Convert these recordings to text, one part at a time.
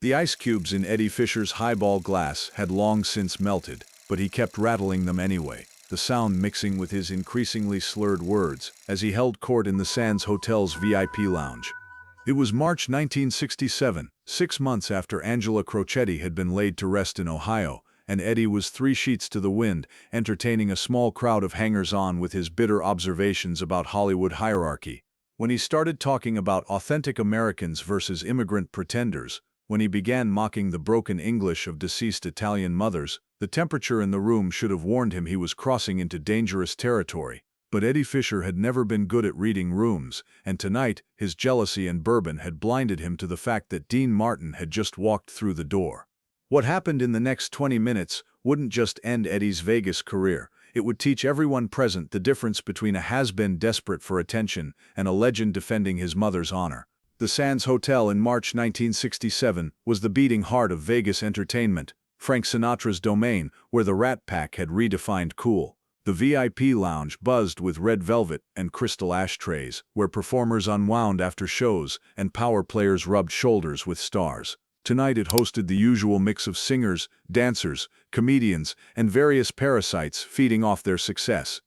The ice cubes in Eddie Fischer's highball glass had long since melted, but he kept rattling them anyway, the sound mixing with his increasingly slurred words as he held court in the Sands Hotel's VIP lounge. It was March 1967, 6 months after Angela Crocetti had been laid to rest in Ohio, and Eddie was 3 sheets to the wind, entertaining a small crowd of hangers-on with his bitter observations about Hollywood hierarchy. When he started talking about authentic Americans versus immigrant pretenders, when he began mocking the broken English of deceased Italian mothers, the temperature in the room should have warned him he was crossing into dangerous territory. But Eddie Fischer had never been good at reading rooms, and tonight his jealousy and bourbon had blinded him to the fact that Dean Martin had just walked through the door. What happened in the next 20 minutes wouldn't just end Eddie's Vegas career, it would teach everyone present the difference between a has-been desperate for attention and a legend defending his mother's honor. The Sands Hotel in March 1967 was the beating heart of Vegas entertainment, Frank Sinatra's domain, where the Rat Pack had redefined cool. The VIP lounge buzzed with red velvet and crystal ashtrays, where performers unwound after shows and power players rubbed shoulders with stars. Tonight it hosted the usual mix of singers, dancers, comedians, and various parasites feeding off their success.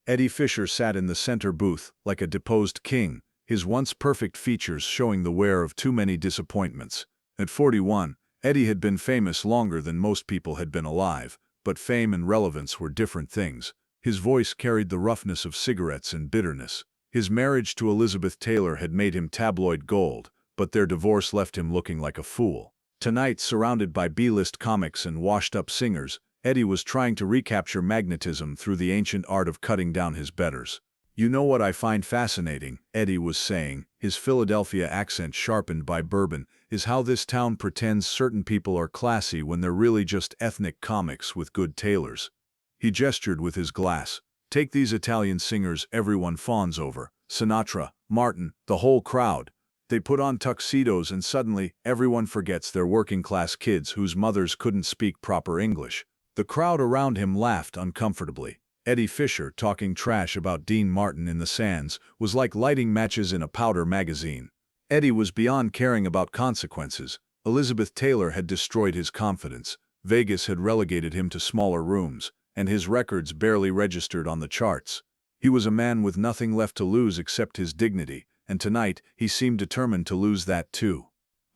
Eddie Fischer sat in the center booth like a deposed king, his once perfect features showing the wear of too many disappointments. At 41, Eddie had been famous longer than most people had been alive, but fame and relevance were different things. His voice carried the roughness of cigarettes and bitterness. His marriage to Elizabeth Taylor had made him tabloid gold, but their divorce left him looking like a fool. Tonight, surrounded by B-list comics and washed-up singers, Eddie was trying to recapture magnetism through the ancient art of cutting down his betters. "You know what I find fascinating," Eddie was saying, his Philadelphia accent sharpened by bourbon, "is how this town pretends certain people are classy when they're really just ethnic comics with good tailors." He gestured with his glass. "Take these Italian singers everyone fawns over, Sinatra, Martin, the whole crowd. They put on tuxedos and suddenly everyone forgets they're working-class kids whose mothers couldn't speak proper English." The crowd around him laughed uncomfortably. Eddie Fischer talking trash about Dean Martin in the Sands was like lighting matches in a powder magazine. Eddie was beyond caring about consequences. Elizabeth Taylor had destroyed his confidence. Vegas had relegated him to smaller rooms, and his records barely registered on the charts. He was a man with nothing left to lose except his dignity, and tonight he seemed determined to lose that too.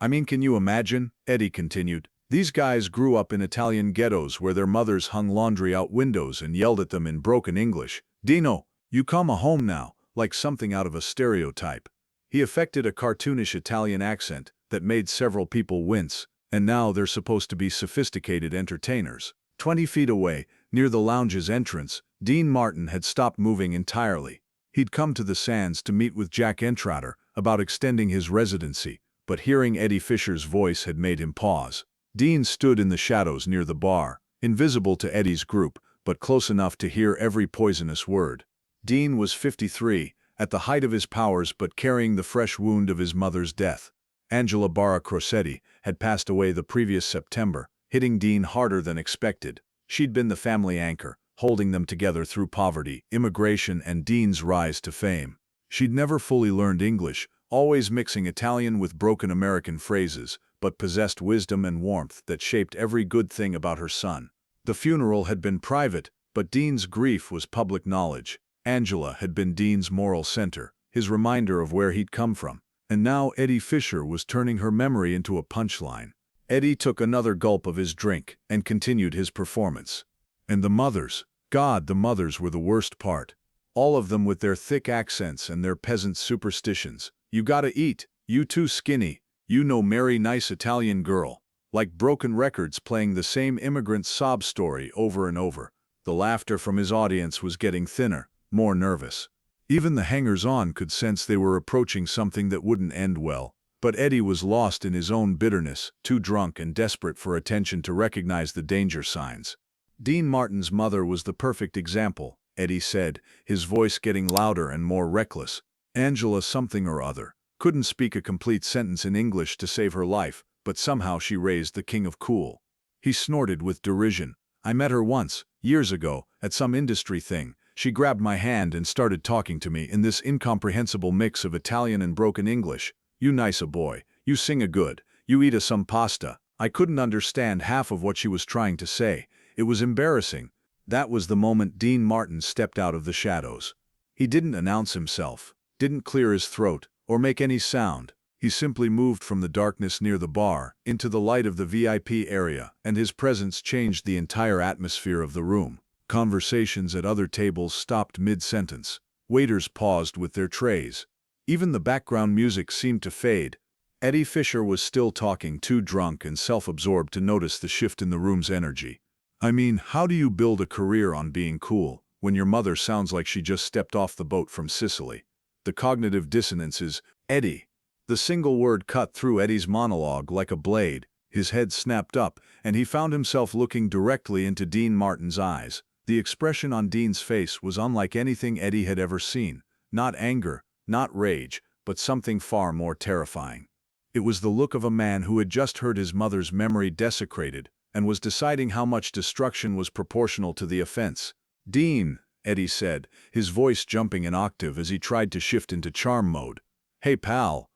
"I mean, can you imagine?" Eddie continued. "These guys grew up in Italian ghettos where their mothers hung laundry out windows and yelled at them in broken English. 'Dino, you come home now,' like something out of a stereotype." He affected a cartoonish Italian accent that made several people wince, and now they're supposed to be sophisticated entertainers. 20 feet away, near the lounge's entrance, Dean Martin had stopped moving entirely. He'd come to the Sands to meet with Jack Entrater about extending his residency, but hearing Eddie Fischer's voice had made him pause. Dean stood in the shadows near the bar, invisible to Eddie's group, but close enough to hear every poisonous word. Dean was 53, at the height of his powers but carrying the fresh wound of his mother's death. Angela Crocetti had passed away the previous September, hitting Dean harder than expected. She'd been the family anchor, holding them together through poverty, immigration, and Dean's rise to fame. She'd never fully learned English, always mixing Italian with broken American phrases, but possessed wisdom and warmth that shaped every good thing about her son. The funeral had been private, but Dean's grief was public knowledge. Angela had been Dean's moral center, his reminder of where he'd come from. And now Eddie Fischer was turning her memory into a punchline. Eddie took another gulp of his drink and continued his performance. And the mothers, God, the mothers were the worst part. All of them with their thick accents and their peasant superstitions. "You gotta eat, you too skinny, you no marry nice Italian girl." Like broken records playing the same immigrant sob story over and over. The laughter from his audience was getting thinner, more nervous. Even the hangers-on could sense they were approaching something that wouldn't end well. But Eddie was lost in his own bitterness, too drunk and desperate for attention to recognize the danger signs. Dean Martin's mother was the perfect example, Eddie said, his voice getting louder and more reckless. Angela something or other. Couldn't speak a complete sentence in English to save her life, but somehow she raised the king of cool. He snorted with derision. "I met her once, years ago, at some industry thing. She grabbed my hand and started talking to me in this incomprehensible mix of Italian and broken English. 'You nice a boy, you sing a good, You eat some pasta." I couldn't understand half of what she was trying to say. It was embarrassing. That was the moment Dean Martin stepped out of the shadows. He didn't announce himself, didn't clear his throat, or make any sound. He simply moved from the darkness near the bar into the light of the VIP area, and his presence changed the entire atmosphere of the room. Conversations at other tables stopped mid-sentence. Waiters paused with their trays. Even the background music seemed to fade. Eddie Fischer was still talking, too drunk and self-absorbed to notice the shift in the room's energy. I mean, how do you build a career on being cool when your mother sounds like she just stepped off the boat from Sicily? The cognitive dissonance is, Eddie. The single word cut through Eddie's monologue like a blade. His head snapped up, and he found himself looking directly into Dean Martin's eyes. The expression on Dean's face was unlike anything Eddie had ever seen. Not anger, not rage, but something far more terrifying. It was the look of a man who had just heard his mother's memory desecrated and was deciding how much destruction was proportional to the offense. "Dean," Eddie said, his voice jumping an octave as he tried to shift into charm mode. "Hey pal,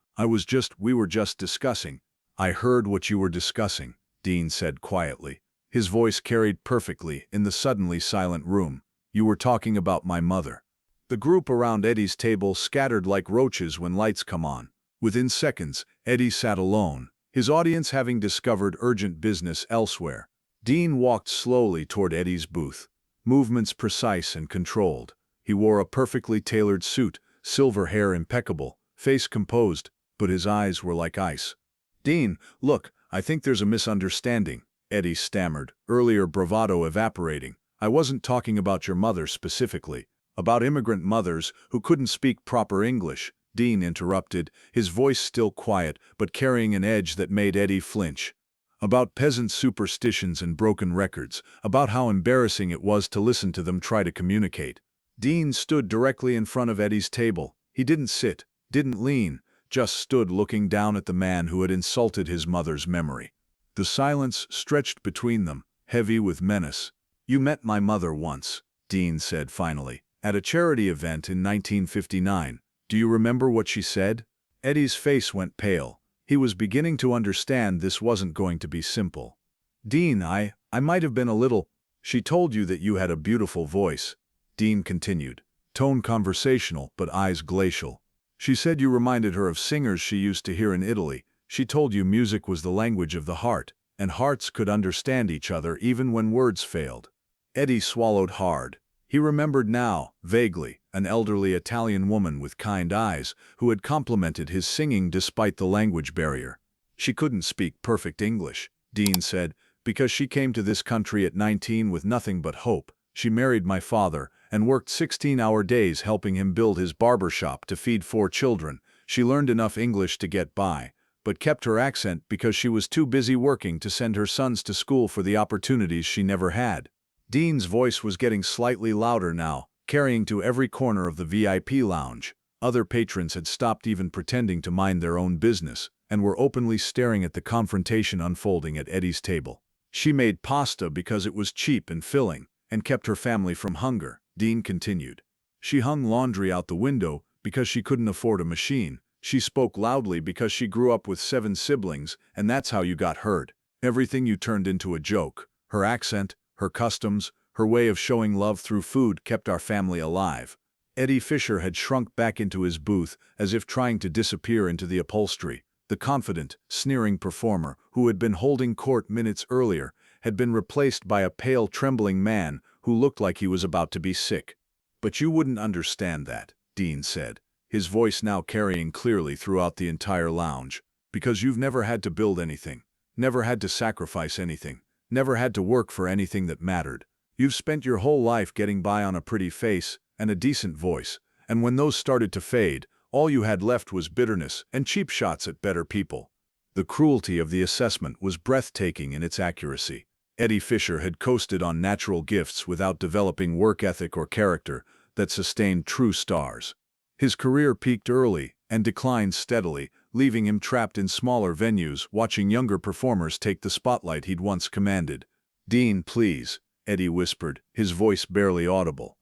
we were just discussing." "I heard what you were discussing," Dean said quietly. His voice carried perfectly in the suddenly silent room. "You were talking about my mother." The group around Eddie's table scattered like roaches when lights come on. Within seconds, Eddie sat alone, his audience having discovered urgent business elsewhere. Dean walked slowly toward Eddie's booth, movements precise and controlled. He wore a perfectly tailored suit, silver hair impeccable, face composed, but his eyes were like ice. "Dean, look, I think there's a misunderstanding," Eddie stammered, earlier bravado evaporating. "I wasn't talking about your mother specifically, about immigrant mothers who couldn't speak proper English," Dean interrupted, his voice still quiet but carrying an edge that made Eddie flinch. "About peasant superstitions and broken records, about how embarrassing it was to listen to them try to communicate." Dean stood directly in front of Eddie's table. He didn't sit, didn't lean, just stood looking down at the man who had insulted his mother's memory. The silence stretched between them, heavy with menace. "You met my mother once," Dean said finally, "at a charity event in 1959. Do you remember what she said?" Eddie's face went pale. He was beginning to understand this wasn't going to be simple. "Dean, I might have been a little—" "She told you that you had a beautiful voice," Dean continued, tone conversational but eyes glacial. "She said you reminded her of singers she used to hear in Italy. She told you music was the language of the heart, and hearts could understand each other even when words failed." Eddie swallowed hard. He remembered now, vaguely, an elderly Italian woman with kind eyes who had complimented his singing despite the language barrier. "She couldn't speak perfect English," Dean said, "because she came to this country at 19 with nothing but hope. She married my father and worked 16-hour days helping him build his barber shop to feed 4 children. She learned enough English to get by, but kept her accent because she was too busy working to send her sons to school for the opportunities she never had." Dean's voice was getting slightly louder now, carrying to every corner of the VIP lounge. Other patrons had stopped even pretending to mind their own business and were openly staring at the confrontation unfolding at Eddie's table. "She made pasta because it was cheap and filling, and kept her family from hunger," Dean continued. "She hung laundry out the window because she couldn't afford a machine. She spoke loudly because she grew up with 7 siblings, and that's how you got hurt. Everything you turned into a joke. Her accent, her customs, her way of showing love through food kept our family alive." Eddie Fischer had shrunk back into his booth as if trying to disappear into the upholstery. The confident, sneering performer who had been holding court minutes earlier had been replaced by a pale, trembling man who looked like he was about to be sick. "But you wouldn't understand that," Dean said, his voice now carrying clearly throughout the entire lounge, "because you've never had to build anything, never had to sacrifice anything, never had to work for anything that mattered. You've spent your whole life getting by on a pretty face and a decent voice, and when those started to fade, all you had left was bitterness and cheap shots at better people." The cruelty of the assessment was breathtaking in its accuracy. Eddie Fischer had coasted on natural gifts without developing work ethic or character that sustained true stars. His career peaked early and declined steadily, leaving him trapped in smaller venues watching younger performers take the spotlight he'd once commanded. "Dean, please," Eddie whispered, his voice barely audible.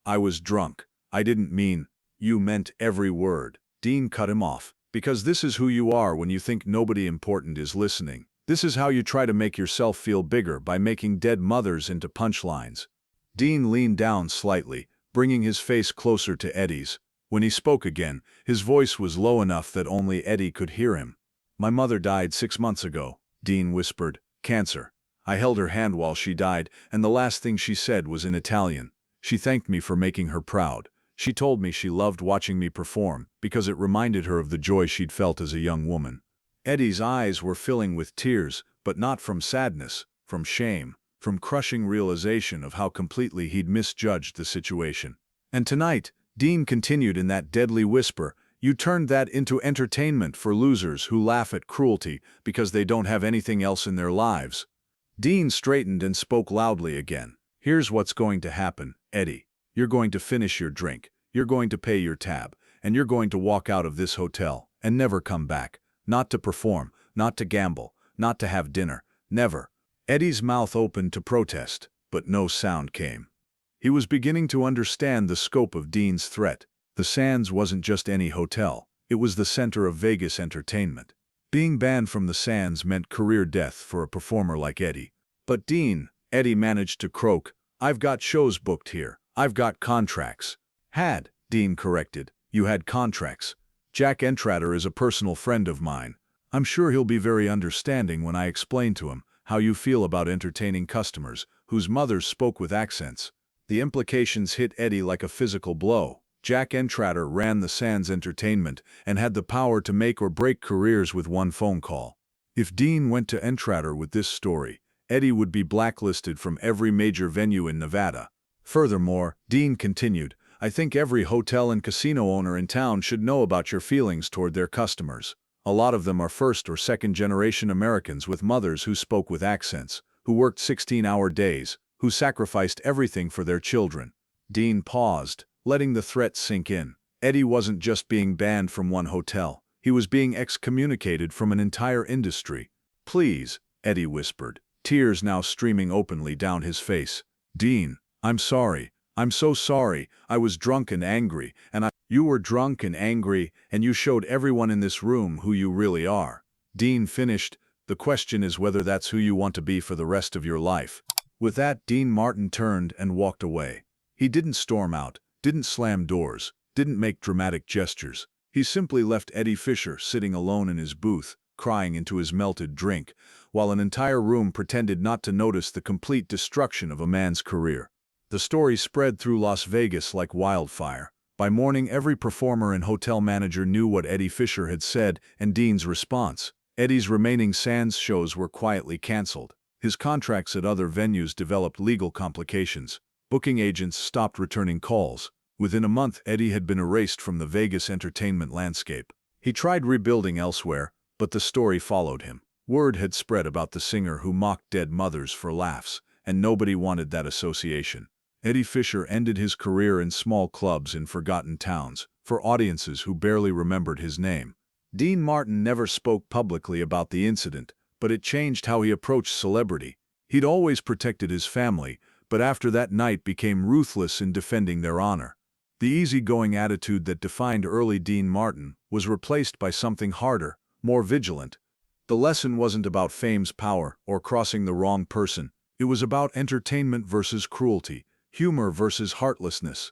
"I was drunk. I didn't mean—" "You meant every word," Dean cut him off, Because this is who you are when you think nobody important is listening. This is how you try to make yourself feel bigger by making dead mothers into punchlines. Dean leaned down slightly, bringing his face closer to Eddie's. When he spoke again, his voice was low enough that only Eddie could hear him. "My mother died 6 months ago," Dean whispered. "Cancer. I held her hand while she died, and the last thing she said was in Italian. She thanked me for making her proud. She told me she loved watching me perform, because it reminded her of the joy she'd felt as a young woman." Eddie's eyes were filling with tears, but not from sadness, from shame, from crushing realization of how completely he'd misjudged the situation. "And tonight," Dean continued in that deadly whisper, "you turned that into entertainment for losers who laugh at cruelty because they don't have anything else in their lives." Dean straightened and spoke loudly again. "Here's what's going to happen, Eddie. You're going to finish your drink, you're going to pay your tab, and you're going to walk out of this hotel and never come back. Not to perform, not to gamble, not to have dinner, never." Eddie's mouth opened to protest, but no sound came. He was beginning to understand the scope of Dean's threat. The Sands wasn't just any hotel, it was the center of Vegas entertainment. Being banned from the Sands meant career death for a performer like Eddie. "But Dean," Eddie managed to croak, "I've got shows booked here. I've got contracts." "Had," Dean corrected. "You had contracts. Jack Entratter is a personal friend of mine. I'm sure he'll be very understanding when I explain to him how you feel about entertaining customers whose mothers spoke with accents." The implications hit Eddie like a physical blow. Jack Entratter ran the Sands Entertainment and had the power to make or break careers with one phone call. If Dean went to Entratter with this story, Eddie would be blacklisted from every major venue in Nevada. Furthermore, Dean continued, "I think every hotel and casino owner in town should know about your feelings toward their customers. A lot of them are first or second generation Americans with mothers who spoke with accents, who worked 16-hour days, who sacrificed everything for their children." Dean paused, letting the threat sink in. Eddie wasn't just being banned from one hotel, he was being excommunicated from an entire industry. "Please," Eddie whispered, tears now streaming openly down his face. "Dean, I'm sorry. I'm so sorry. I was drunk and angry, and You were drunk and angry, and you showed everyone in this room who you really are." Dean finished, "The question is whether that's who you want to be for the rest of your life." With that, Dean Martin turned and walked away. He didn't storm out, didn't slam doors, didn't make dramatic gestures. He simply left Eddie Fischer sitting alone in his booth, crying into his melted drink, while an entire room pretended not to notice the complete destruction of a man's career. The story spread through Las Vegas like wildfire. By morning, every performer and hotel manager knew what Eddie Fischer had said and Dean's response. Eddie's remaining Sands shows were quietly canceled. His contracts at other venues developed legal complications. Booking agents stopped returning calls. Within a month, Eddie had been erased from the Vegas entertainment landscape. He tried rebuilding elsewhere, but the story followed him. Word had spread about the singer who mocked dead mothers for laughs, and nobody wanted that association. Eddie Fischer ended his career in small clubs in forgotten towns, for audiences who barely remembered his name. Dean Martin never spoke publicly about the incident, but it changed how he approached celebrity. He'd always protected his family, but after that night became ruthless in defending their honor. The easygoing attitude that defined early Dean Martin was replaced by something harder, more vigilant. The lesson wasn't about fame's power or crossing the wrong person. It was about entertainment versus cruelty, humor versus heartlessness.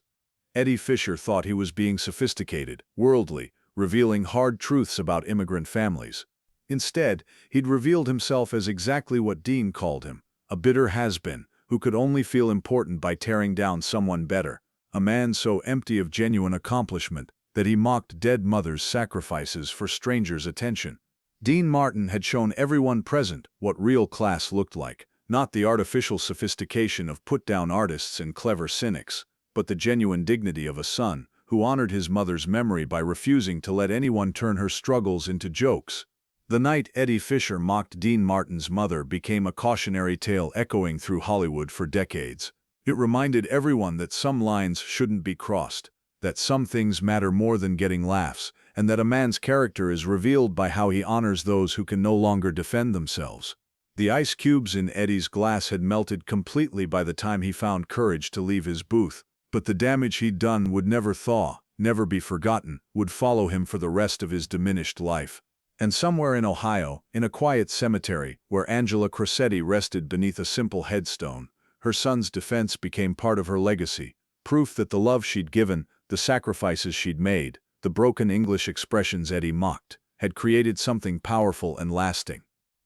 Eddie Fischer thought he was being sophisticated, worldly, revealing hard truths about immigrant families. Instead, he'd revealed himself as exactly what Dean called him, a bitter has-been who could only feel important by tearing down someone better, a man so empty of genuine accomplishment that he mocked dead mothers' sacrifices for strangers' attention. Dean Martin had shown everyone present what real class looked like, not the artificial sophistication of put-down artists and clever cynics, but the genuine dignity of a son who honored his mother's memory by refusing to let anyone turn her struggles into jokes. The night Eddie Fischer mocked Dean Martin's mother became a cautionary tale echoing through Hollywood for decades. It reminded everyone that some lines shouldn't be crossed, that some things matter more than getting laughs, and that a man's character is revealed by how he honors those who can no longer defend themselves. The ice cubes in Eddie's glass had melted completely by the time he found courage to leave his booth, but the damage he'd done would never thaw, never be forgotten, would follow him for the rest of his diminished life. And somewhere in Ohio, in a quiet cemetery, where Angela Crocetti rested beneath a simple headstone, her son's defense became part of her legacy, proof that the love she'd given, the sacrifices she'd made, the broken English expressions Eddie mocked, had created something powerful and lasting.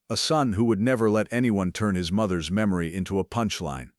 A son who would never let anyone turn his mother's memory into a punchline.